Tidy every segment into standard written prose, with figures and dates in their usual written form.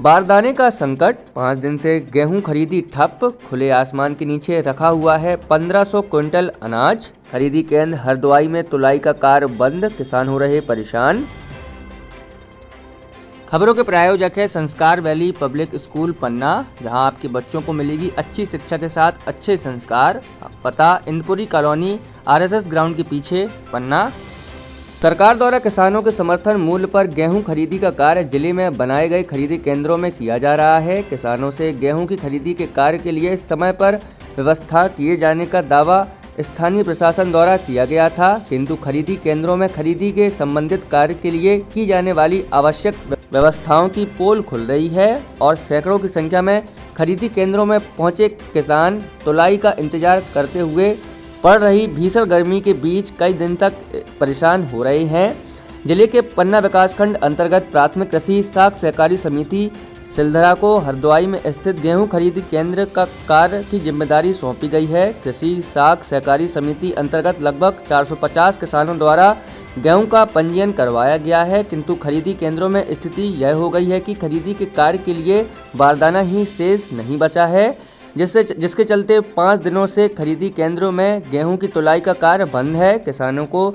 बारदाने का संकट, 5 दिन से गेहूं खरीदी ठप, खुले आसमान के नीचे रखा हुआ है 1500 क्विंटल अनाज। खरीदी केंद्र हरदोई में तुलाई का कार्य बंद, किसान हो रहे परेशान। खबरों के प्रायोजक है संस्कार वैली पब्लिक स्कूल पन्ना, जहां आपके बच्चों को मिलेगी अच्छी शिक्षा के साथ अच्छे संस्कार। पता इंदपुरी कॉलोनी, आरएसएस ग्राउंड के पीछे, पन्ना। सरकार द्वारा किसानों के समर्थन मूल्य पर गेहूं खरीदी का कार्य जिले में बनाए गए खरीदी केंद्रों में किया जा रहा है। किसानों से गेहूं की खरीदी के कार्य के लिए समय पर व्यवस्था किए जाने का दावा स्थानीय प्रशासन द्वारा किया गया था, किंतु खरीदी केंद्रों में खरीदी के संबंधित कार्य के लिए की जाने वाली आवश्यक व्यवस्थाओं की पोल खुल रही है और सैकड़ों की संख्या में खरीदी केंद्रों में पहुंचे किसान तुलाई का इंतजार करते हुए पड़ रही भीषण गर्मी के बीच कई दिन तक परेशान हो रहे हैं। जिले के पन्ना विकासखंड अंतर्गत प्राथमिक कृषि साख सहकारी समिति सिलधरा को हरदोई में स्थित गेहूं खरीदी केंद्र का कार्य की जिम्मेदारी सौंपी गई है। कृषि साख सहकारी समिति अंतर्गत लगभग 450 किसानों द्वारा गेहूं का पंजीयन करवाया गया है, किंतु खरीदी केंद्रों में स्थिति यह हो गई है कि खरीदी के कार्य के लिए बारदाना ही शेष नहीं बचा है, जिसके चलते 5 दिनों से खरीदी केंद्रों में गेहूं की तुलाई का कार्य बंद है। किसानों को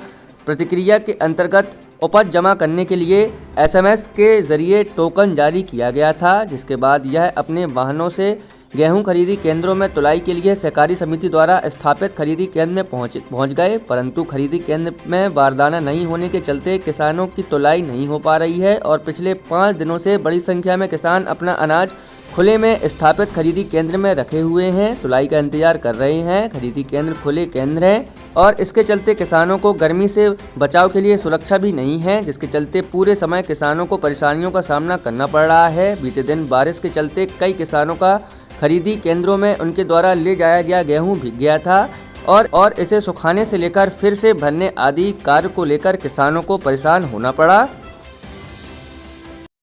प्रतिक्रिया के अंतर्गत उपज जमा करने के लिए एसएमएस के जरिए टोकन जारी किया गया था, जिसके बाद यह अपने वाहनों से गेहूं खरीदी केंद्रों में तुलाई के लिए सहकारी समिति द्वारा स्थापित खरीदी केंद्र में पहुंच गए, परंतु खरीदी केंद्र में बारदाना नहीं होने के चलते किसानों की तुलाई नहीं हो पा रही है और पिछले 5 दिनों से बड़ी संख्या में किसान अपना अनाज खुले में स्थापित खरीदी केंद्र में रखे हुए हैं, तुलाई का इंतजार कर रहे हैं। खरीदी केंद्र खुले केंद्र हैं और इसके चलते किसानों को गर्मी से बचाव के लिए सुरक्षा भी नहीं है, जिसके चलते पूरे समय किसानों को परेशानियों का सामना करना पड़ रहा है। बीते दिन बारिश के चलते कई किसानों का खरीदी केंद्रों में उनके द्वारा ले जाया गया गेहूं भीग गया था और इसे सुखाने से लेकर फिर से भरने आदि कार्य को लेकर किसानों को परेशान होना पड़ा।